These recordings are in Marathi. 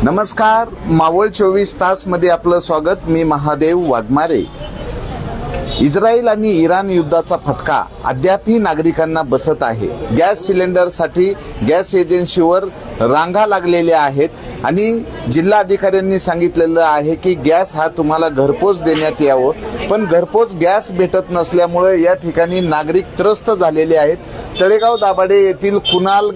नमस्कार, मावळ 24 तास मध्ये आपलं स्वागत. मी महादेव वाघमारे. इस्रायल आणि इराण युद्धाचा फटका अद्यापही नागरिकांना बसत आहे. गॅस सिलेंडरसाठी गॅस एजन्सीवर रांगा लागलेल्या आहेत आणि जिल्हा अधिकाऱ्यांनी सांगितलेलं आहे की गॅस हा तुम्हाला घरपोच देण्यात यावं, पण घरपोच गॅस भेटत नसल्यामुळे या ठिकाणी नागरिक त्रस्त झालेले आहेत. तळेगाव दाभाडे येथील कुणाल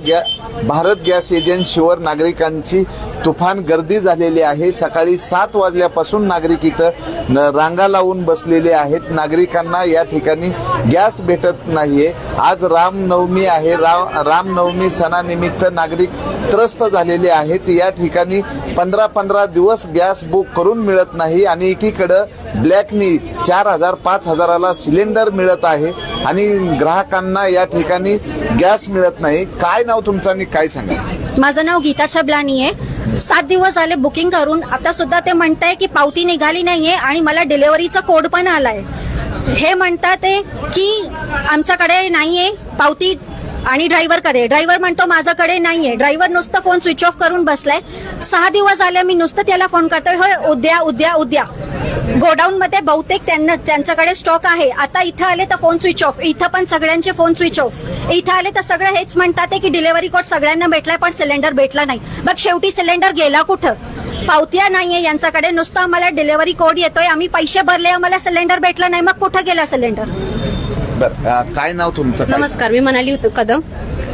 भारत गॅस एजन्सीवर नागरिकांची तुफान गर्दी झालेली आहे. सकाळी 7 वाजल्यापासून नागरिक इथं रांगा लावून बसलेले आहेत. नागरिकांना या ठिकाणी गॅस भेटत नाहीये. आज रामनवमी आहे. रामनवमी सणानिमित्त नागरिक त्रस्त झालेले आहेत. या ठिकाणी 15 दिवस गॅस बुक करून मिळत नाही आणि एकीकडं ब्लॅकनी 4000 5000ला सिलेंडर मिळत आहे आणि ग्राहकांना या ठिकाणी गॅस मिळत नाही. काय नाव तुमचं आणि काय सांगा? माझं नाव गीता छबलानी आहे. 7 दिवस झाले बुकिंग करून. आता सुद्धा ते म्हणताय की पावती निघाली नाहीये आणि मला डिलिव्हरीचा कोड पण आलाय. हे म्हणतात की आमच्याकडे नाहीये पावती आणि ड्रायव्हर म्हणतो माझ्याकडे नाहीये. ड्रायव्हर नुसतं फोन स्विच ऑफ करून बसलाय. 6 दिवस झाले मी नुसतं त्याला फोन करतोय, होय उद्या उद्या उद्या. गोडाऊन मध्ये बहुतेक त्यांच्याकडे स्टॉक आहे. आता इथं आले तर फोन स्विच ऑफ. इथं पण सगळ्यांचे फोन स्विच ऑफ. इथं आले तर सगळं हेच म्हणतात की डिलिव्हरी कोड सगळ्यांना भेटलाय पण सिलेंडर भेटला नाही. मग शेवटी सिलेंडर गेला कुठं? पावत्या नाहीये यांच्याकडे, नुसतं आम्हाला डिलिव्हरी कोड येतोय. आम्ही पैसे भरले, आम्हाला सिलेंडर भेटला नाही. मग कुठं गेला सिलेंडर? काय नाव तुमचं? नमस्कार, मी मनाली होतो कदम.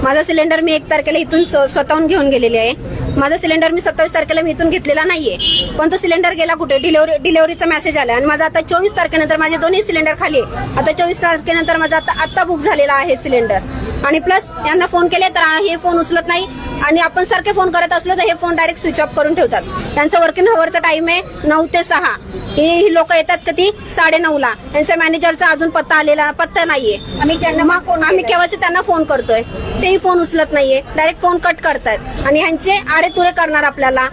माझा सिलेंडर मी 1 तारखेला इथून स्वतःहून घेऊन गेलेले आहे. माझा सिलेंडर मी 27 तारखेला मी इथून घेतलेला नाहीये, पण तो सिलेंडर गेला कुठे? डिलिव्हरीचा मेसेज आला आणि माझा आता 24 तारखेनंतर माझे दोन्ही सिलेंडर खाली आहे. आता 24 तारखेनंतर माझा आता बुक झालेला आहे सिलेंडर. आणि प्लस यांना फोन केले तर हे फोन उचलत नाही आणि आपण सारखे फोन करत असलो तर हे फोन डायरेक्ट स्विच ऑफ करून ठेवतात. त्यांचा वर्किंग अवरचा टाइम आहे 9 ते 6. ही लोक येतात कधी 9:30ला. यांच्या मॅनेजरचा अजून पत्ता नाहीये. आम्ही केव्हाचे त्यांना फोन करतोय, तेही फोन उचलत नाहीये. डायरेक्ट फोन कट करतायत आणि ह्यांचे आरे तुरे करणार आपल्याला.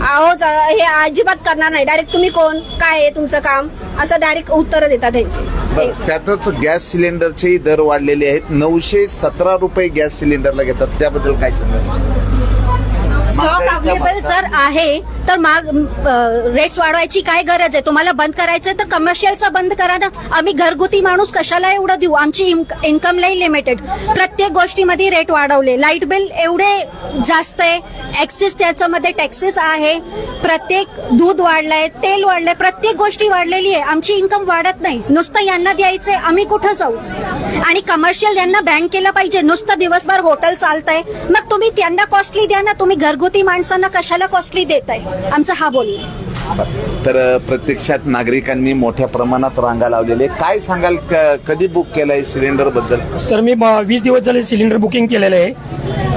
हे अजिबात करणार नाही. डायरेक्ट तुम्ही कोण, काय आहे तुमचं काम, असं डायरेक्ट उत्तर देतात ह्यांची. त्यातच गॅस सिलेंडरचे दर वाढलेले आहेत. 917 रुपये गॅस सिलेंडरला घेतात. त्याबद्दल काय सांगा? स्टॉक अवेलेबल जर आहे तर रेट्स वाढवायची काय गरज आहे? तुम्हाला बंद करायचंय तर कमर्शियलचा बंद करा ना. आम्ही घरगुती माणूस कशाला एवढं देऊ? आमची इन्कम लई लिमिटेड. प्रत्येक गोष्टीमध्ये रेट वाढवले. लाईट बिल एवढे जास्त आहे, एक्सेस त्याच्यामध्ये टॅक्सेस आहे. प्रत्येक दूध वाढलंय, तेल वाढलंय, प्रत्येक गोष्टी वाढलेली आहे. आमची इन्कम वाढत नाही. नुसतं यांना द्यायचंय, आम्ही कुठं जाऊ? आणि कमर्शियल यांना बॅन केलं पाहिजे. नुसतं दिवसभर हॉटेल चालतंय, मग तुम्ही त्यांना कॉस्टली द्या ना. तुम्ही घरगुती माणसांना कशाला कॉस्टली देताय? आमचं हा बोलणं. तर प्रत्यक्षात नागरिकांनी मोठ्या प्रमाणात रांगा लावलेले. काय सांगाल, कधी बुक केलंय सिलेंडर बद्दल? सर, मी 20 दिवस झाले सिलेंडर बुकिंग केलेलं आहे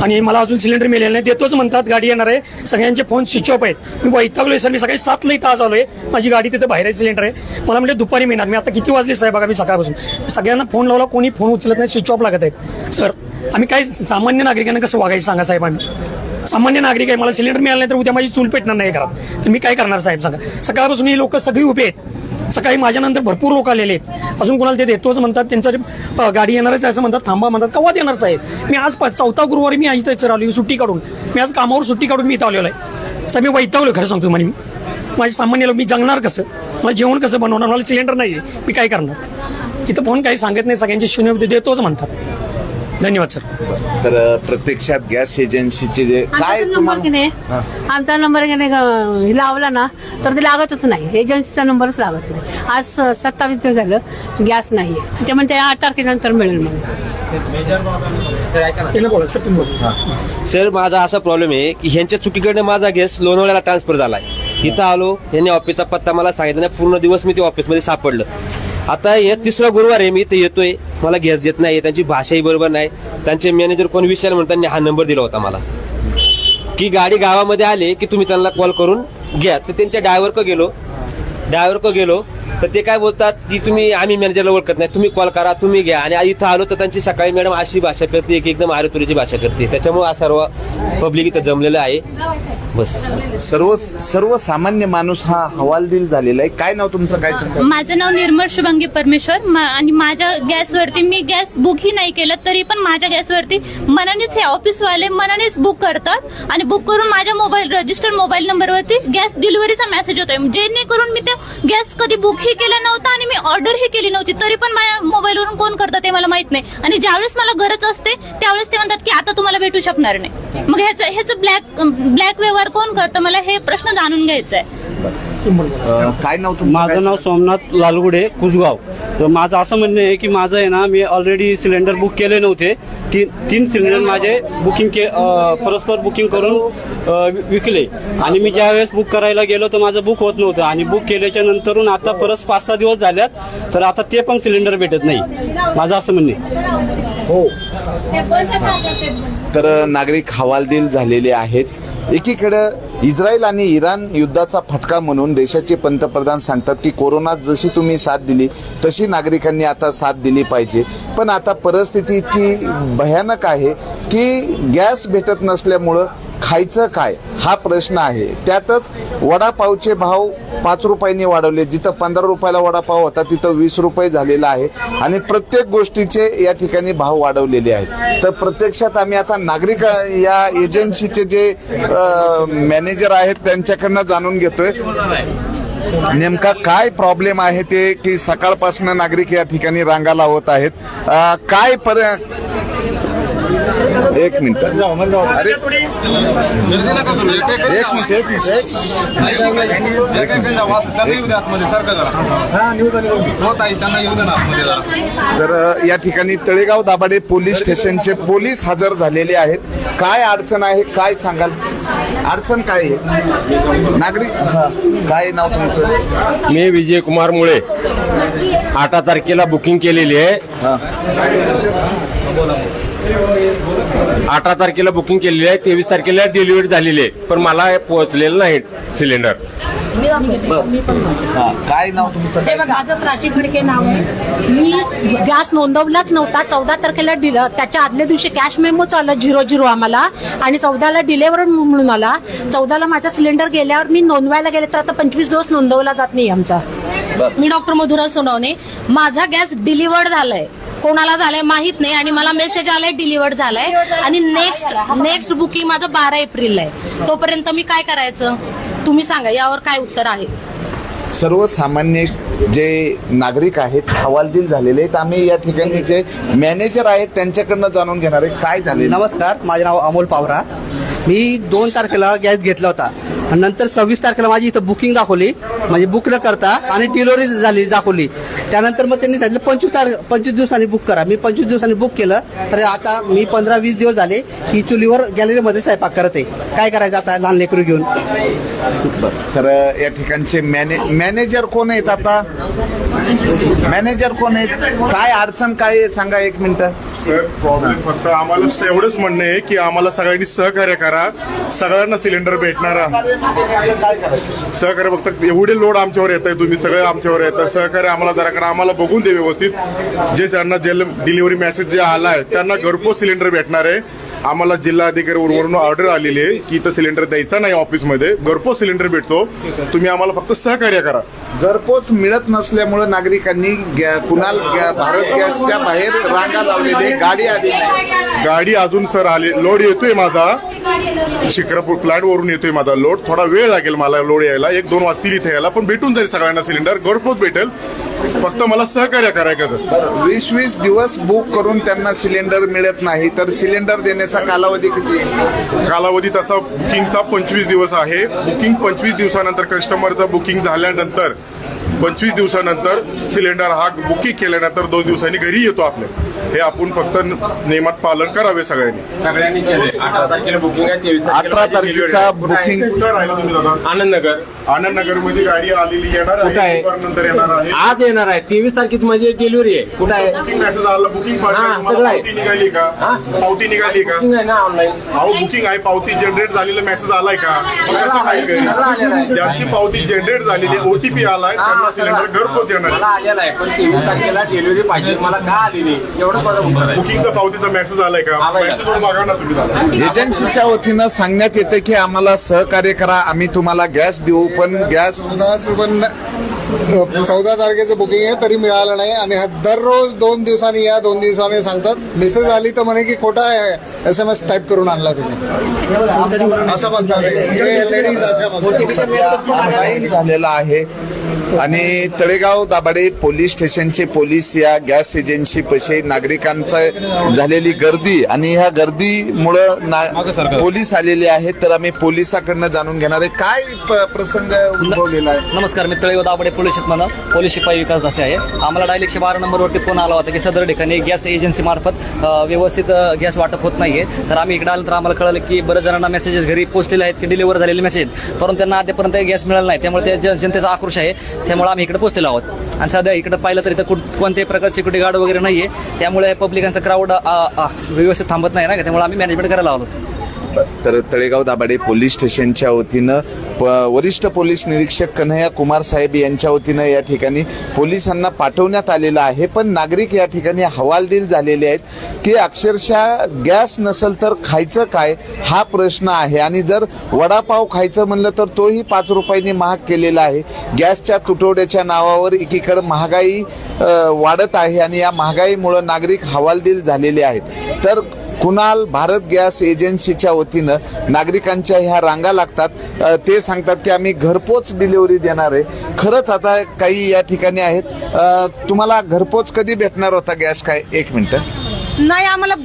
आणि मला अजून सिलेंडर मिळालेलं नाही. देतोच म्हणतात, गाडी येणार आहे. सगळ्यांचे फोन स्विच ऑफ आहेत. मी वैतागलोय सर. मी सकाळी 7ला इथं आज आलोय. माझी गाडी तिथे बाहेर आहे, सिलेंडर आहे. मला म्हणजे दुपारी मिळणार. मी आता किती वाजले साहेब बघा, मी सकाळपासून सगळ्यांना फोन लावला, कोणी फोन उचलत नाही, स्विच ऑफ लागत आहेत. सर, आम्ही काय सामान्य नागरिकांना कसं वागायचं सांगा साहेब? आम्ही सामान्य नागरिक आहे. मला सिलेंडर मिळालं नाही तर उद्या माझी चूल पेटणार नाही घरात, तर मी काय करणार साहेब सांगा? सकाळपासून ही लोक सगळी उभे आहेत. सकाळी माझ्यानंतर भरपूर लोक आलेले आहेत. अजून कोणाला ते देतोच म्हणतात. त्यांचं गाडी येणारच असं म्हणतात. थांबा म्हणतात. केव्हा देणार साहेब? मी आज 4था गुरुवारी मी इथं सर आलो सुट्टी काढून. मी आज कामावर सुट्टी काढून मी इथं आलेलो आहे. साहेब, मी वैतागलो खरं सांगतो. म्हणे माझे सामान्य लोक, मी जगणार कसं? मला जेवण कसं बनवणार? मला सिलेंडर नाही, मी काय करणार? इथं फोन काही सांगत नाही. सगळ्यांचे शून्य देतोच म्हणतात. धन्यवाद सर. तर प्रत्यक्षात गॅस एजन्सीचे जे काय आमचा नंबर लावला ना तर ते लागतच नाही. एजन्सीचा नंबरच लागत नाही. आज 27 दिवस झालं गॅस नाहीये. त्यामुळे ते 8 तारखेनंतर मिळेल मला. सर, माझा असा प्रॉब्लेम आहे की ह्यांच्या चुकीकडे माझा गॅस लोणावळ्याला ट्रान्सफर झालाय. इथं आलो, यांनी ऑफिसचा पत्ता मला सांगितलं नाही. पूर्ण दिवस मी ते ऑफिसमध्ये सापडलं. आता हे 3रा गुरुवार आहे, मी इथं येतोय. मला गॅस देत नाही. त्यांची भाषाही बरोबर नाही. त्यांचे मॅनेजर कोण विचारलं म्हणून त्यांनी हा नंबर दिला होता मला की गाडी गावामध्ये आले की तुम्ही त्यांना कॉल करून घ्या. तर त्यांच्या ड्रायव्हर गेलो तर ते काय बोलतात की आम्ही मॅनेजरला ओळखत नाही, तुम्ही कॉल करा, तुम्ही घ्या. आणि इथं आलो तर त्यांची सकाळी मॅडम अशी भाषा करते, एकदम आरेतुरीची भाषा करते. त्याच्यामुळे सर्व पब्लिक इथं जमलेलं आहे. बस. सर्वसामान्य माणूस हा हवालदिल झालेला आहे. काय नाव तुमचं, काय सांगा? माझं नाव निर्मल शुभांगी परमेश्वर आणि माझ्या गॅसवरती मी गॅस बुकही नाही केलं तरी पण माझ्या गॅसवरती मनानेच हे ऑफिसवाले मनानेच बुक करतात आणि बुक करून माझ्या रजिस्टर्ड मोबाईल नंबरवरती गॅस डिलिव्हरीचा मेसेज होतोय, जेणेकरून मी ते गॅस कधी बुकही केला नव्हता आणि मी ऑर्डरही केली नव्हती, तरी पण माझ्या मोबाईलवरून कोण करतं ते मला माहित नाही. आणि ज्यावेळेस मला गरज असते त्यावेळेस ते म्हणतात की आता तुम्हाला भेटू शकणार नाही. मग ह्याचं ब्लॅक व्यवहार कोण करतं, मला हे प्रश्न जाणून घ्यायचा आहे. काय नाव तुमचं? माझं नाव सोमनाथ लालगुडे, कुसगाव. तर माझं असं म्हणणं आहे की माझं आहे ना, मी ऑलरेडी सिलेंडर बुक केले नव्हते. तीन सिलेंडर माझे परस्पर बुकिंग करून विकले आणि मी ज्यावेळेस बुक करायला गेलो तर माझं बुक होत नव्हतं आणि बुक केल्याच्या नंतरून आता परत 5-6 दिवस झाल्यात तर आता ते पण सिलेंडर भेटत नाही. माझं असं म्हणणं आहे. हो, तर नागरिक हवालदिल झालेले आहेत. एकीकडे इस्रायल आणि इराण युद्धाचा फटका म्हणून देशाचे पंतप्रधान सांगतात की कोरोनात जशी तुम्ही साथ दिली तशी नागरिकांनी आता साथ दिली पाहिजे. पण आता परिस्थिती इतकी भयानक आहे की गॅस भेटत नसल्यामुळं खायचं काय हा प्रश्न आहे. त्यातच वडापावचे भाव 5 रुपयांनी वाढवले. जिथं 15 रुपयाला वडापाव होता तिथं 20 रुपये झालेला आहे आणि प्रत्येक गोष्टीचे या ठिकाणी भाव वाढवलेले आहेत. तर प्रत्यक्षात आम्ही आता नागरिक या एजन्सीचे जे मॅनेजर आहेत त्यांच्याकडनं जाणून घेतोय नेमका काय प्रॉब्लेम आहे ते, की सकाळपासून नागरिक या ठिकाणी रांगा लावत आहेत. एक मिनिट, अरे एक मिनिट. तर या ठिकाणी तळेगाव दाभाडे पोलीस स्टेशनचे पोलीस हजर झालेले आहेत. काय अडचण आहे, काय सांगाल? अडचण काय आहे? नागरिक, काय नाव तुमचं? मी विजय कुमार मुळे. 8 तारखेला बुकिंग केलेली आहे. 8 तारखेला बुकिंग केलेली आहे. 23 तारखेला डिलिव्हरी झालेली आहे पण मला पोहोचलेलं नाही सिलेंडर. काय नाव तुमचं? माझं प्राची खडके नाव आहे. मी गॅस नोंदवलाच नव्हता. 14 तारखेला त्याच्या आदल्या दिवशी कॅश मेमो आला 00 आम्हाला आणि 14ला डिलेव्हर म्हणून आला. 14ला माझा सिलेंडर गेल्यावर मी नोंदवायला गेले तर आता 25 दिवस नोंदवला जात नाही आमचा. मी डॉक्टर मधुरा सोनवणे. माझा गॅस डिलिव्हर्ड झालाय, कोणाला झालंय माहित नाही आणि मला मेसेज आलाय डिलिव्हर्ड झालाय आणि नेक्स्ट बुकिंग माझं 12 एप्रिल आहे. तोपर्यंत मी काय करायचं तुम्ही सांगा, यावर काय उत्तर आहे? सर्वसामान्य जे नागरिक आहेत हवालदिल झालेले आहेत. आम्ही या ठिकाणी जे मॅनेजर आहेत त्यांच्याकडनं जाणून घेणार आहे काय झाले. नमस्कार, माझे नाव अमोल पावरा. मी 2 तारखेला गॅस घेतला होता आणि नंतर 26 तारखेला माझी इथं बुकिंग दाखवली, म्हणजे बुक न करता आणि डिलिव्हरी झाली दाखवली. त्यानंतर मग त्यांनी सांगितलं 25 दिवसांनी बुक करा. मी 25 दिवसांनी बुक केलं तर आता मी 15-20 दिवस झाले ही चुलीवर गॅलरीमध्ये स्वयंपाक करत आहे. काय करायचं आता लहान लेकरू घेऊन? तर या ठिकाणचे मॅनेजर कोण आहेत? आता मॅनेजर कोण आहेत? काय अडचण काय आहे सांगा, 1 मिनिट. सर, प्रॉब्लेम फक्त आम्हाला एवढंच म्हणणं आहे की आम्हाला सगळ्यांनी सहकार्य करा, सगळ्यांना सिलेंडर भेटणारा सहकार्य. फक्त एवढे लोड आमच्यावर येत आहे, तुम्ही सगळे आमच्यावर येतात, सहकार्य आम्हाला जरा करा. आम्हाला बघून दे व्यवस्थित. जे त्यांना जे डिलिव्हरी मेसेज जे आला आहे त्यांना घरपोच सिलेंडर भेटणार आहे. आम्हाला जिल्हाधिकारी वरून ऑर्डर आलेली आहे की इथं सिलेंडर द्यायचा नाही, ऑफिसमध्ये घरपोच सिलेंडर भेटतो. तुम्ही आम्हाला फक्त सहकार्य करा. घरपोच मिळत नसल्यामुळे नागरिकांनी कुणाल भारत गॅसच्या बाहेर रांगा लावलेली, गाडी आली नाही. गाडी अजून सर आली, लोड येतोय माझा शिक्रापूर प्लांट वरून येतोय माझा लोड. थोडा वेळ लागेल मला लोड यायला, 1-2 वाजतील इथे यायला, पण भेटून जाईल सगळ्यांना सिलेंडर, घरपोच भेटेल. फक्त मला सहकार्य करायचं. 20-20 दिवस बुक करून त्यांना सिलेंडर मिळत नाही तर सिलेंडर देण्याचा कालावधी किती? कालावधी तसा बुकिंगचा 25 दिवस आहे. बुकिंग 25 दिवसानंतर कस्टमरचं बुकिंग झाल्यानंतर 25 दिवसानंतर सिलेंडर हा बुकिंग केल्यानंतर 2 दिवसांनी घरी येतो आपल्या. हे आपण फक्त नियमात पालन करावे सगळ्यांनी केले. 18 तारखेला बुकिंग आहे. 23 18 तारखेचा बुकिंग. कुठं राहिला तुम्ही दादा? आनंदनगर मध्ये गाडी आलेली येणार कुठं आहे? नंतर येणार आहे, आज येणार आहे. 23 तारखेची माझी डिलिव्हरी आहे. कुठं आहे? बुकिंग मेसेज आला, बुकिंग सगळं आहे. पावती निघाली का? पावती निघाली का? बुकिंग आहे ना ऑनलाईन. अहो बुकिंग आहे, पावती जनरेट झालेला मेसेज आलाय का? मग कसं काय घरी? ज्यांची पावती जनरेट झालेली OTP आलाय त्यांना तुम्हाला सिलेंडर घरपोच येणार मला आलेला आहे पण 23 तारखेला डिलिव्हरी पाहिजे मला का आली नाही एवढं माझं उत्तर आहे. बुकिंगचा पावतीचा मेसेज आलाय का? आलाय. मेसेज मागा ना तुम्ही दादा. एजन्सीच्या वतीनं सांगण्यात येतं की आम्हाला सहकार्य करा, आम्ही तुम्हाला गॅस देऊ, पण गॅस 14 तारखेचं बुकिंग आहे तरी मिळालं नाही आणि दररोज 2 दिवसांनी या 2 दिवसांनी सांगतात. मेसेज आली तर म्हणे की खोटा SMS टाईप करून आणला तुम्ही असं म्हणतात. हे लेडीज अशा म्हणतात. ऑनलाईन झालेला आहे आणि तळेगाव दाभाडे पोलीस स्टेशनचे पोलीस या गॅस एजन्सी पशी नागरिकांचं झालेली गर्दी आणि ह्या गर्दीमुळं पोलीस आलेले आहेत. तर आम्ही पोलिसाकडनं जाणून घेणार आहे काय प्रसंग उद्भवलेला आहे. नमस्कार, मी तळेगाव दाभाडे पोलीस पोलीस शिपाई विकास दासे आहे. आम्हाला डायल 112 नंबरवरती फोन आला होता की सदर ठिकाणी गॅस एजन्सी मार्फत व्यवस्थित गॅस वाटप होत नाहीये. तर आम्ही इकडे आल्यानंतर आम्हाला कळलं की बऱ्याच जणांना मेसेजेस घरी पोहोचलेले आहेत की डिलिव्हर झालेले मेसेज, परंतु त्यांना आतापर्यंत गॅस मिळाला नाही. त्यामुळे त्या जनतेचा आक्रोश आहे, त्यामुळे आम्ही इकडे पोहोचलेलो आहोत. आणि सध्या इकडे पाहिलं तर इथं कोणत्याही प्रकारची सिक्युरिटी गार्ड वगैरे नाहीये, त्यामुळे पब्लिकांचा क्राऊड व्यवस्थित थांबत नाही ना, त्यामुळे आम्ही मॅनेजमेंट करायला आलो. तर तळेगाव दाभाडे पोलीस स्टेशनच्या वतीनं वरिष्ठ पोलीस निरीक्षक कन्हैया कुमार साहेब यांच्या वतीनं या ठिकाणी पोलिसांना पाठवण्यात आलेलं आहे. पण नागरिक या ठिकाणी हवालदिल झालेले आहेत की अक्षरशः गॅस नसेल तर खायचं काय हा प्रश्न आहे. आणि जर वडापाव खायचं म्हणलं तर तोही 5 रुपयांनी महाग केलेला आहे. गॅसच्या तुटवड्याच्या नावावर एकीकडे महागाई वाढत आहे आणि या महागाईमुळे नागरिक हवालदिल झालेले आहेत. तर कुणाल भारत गॅस एजन्सीच्या वतीनं नागरिकांच्या ह्या रांगा लागतात. ते सांगतात की आम्ही घरपोच डिलिव्हरी देणार आहे. खरंच आता काही या ठिकाणी आहेत. तुम्हाला घरपोच कधी भेटणार होता गॅस काय? 1 मिनिट. नाही, आम्हाला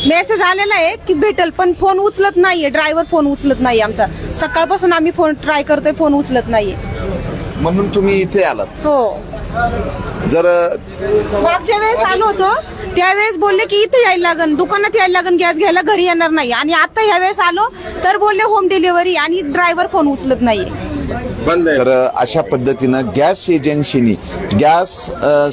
मेसेज आलेला आहे की भेटेल, पण फोन उचलत नाहीये. ड्रायव्हर फोन उचलत नाही आमचा. सकाळपासून आम्ही फोन ट्राय करतोय, फोन उचलत नाहीये. म्हणून तुम्ही इथे आलात. हो, जर मागच्या वेळेस आलो होतो त्यावेळेस बोलले की इथे यायला लागन, दुकानात यायला लागन गॅस घ्यायला, घरी येणार नाही. आणि आता ह्या वेळेस आलो तर बोलले होम डिलिव्हरी आणि ड्रायव्हर फोन उचलत नाहीये. तर अशा पद्धतीनं गॅस एजन्सीनी गॅस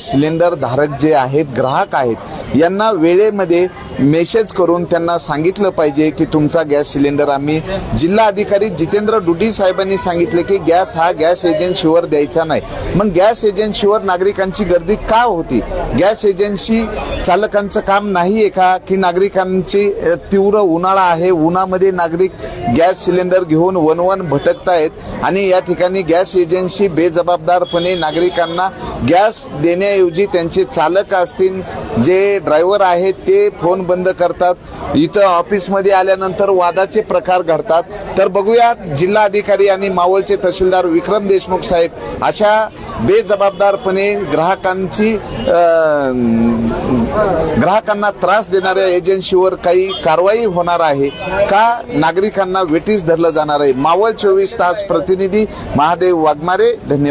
सिलेंडर धारक जे आहेत, ग्राहक आहेत, यांना वेळेमध्ये मेसेज करून त्यांना सांगितलं पाहिजे की तुमचा गॅस सिलेंडर आम्ही जिल्हा अधिकारी जितेंद्र डुडी साहेबांनी सांगितले की गॅस हा गॅस एजन्सीवर द्यायचा नाही. मग गॅस एजन्सीवर नागरिकांची गर्दी का होती? गॅस एजन्सी चालकांचं काम नाही आहे का की नागरिकांची तीव्र उन्हाळा आहे, उन्हामध्ये नागरिक गॅस सिलेंडर घेऊन वनवन भटकतायत आणि या ठिकाणी गॅस एजन्सी बेजबाबदारपणे नागरिकांना गॅस देण्याऐवजी त्यांचे चालक असतील, जे ड्रायव्हर आहेत ते फोन बंद करतात. इथं ऑफिसमध्ये आल्यानंतर वादाचे प्रकार घडतात. तर बघूयात जिल्हा अधिकारी आणि मावळचे तहसीलदार विक्रम देशमुख साहेब अशा बेजबाबदारपणे ग्राहकांना त्रास देणाऱ्या एजन्सीवर काही कारवाई होणार आहे का, नागरिकांना वेठीस धरलं जाणार आहे. मावळ 24 तास प्रतिनिधी महादेव वाघमारे. धन्यवाद.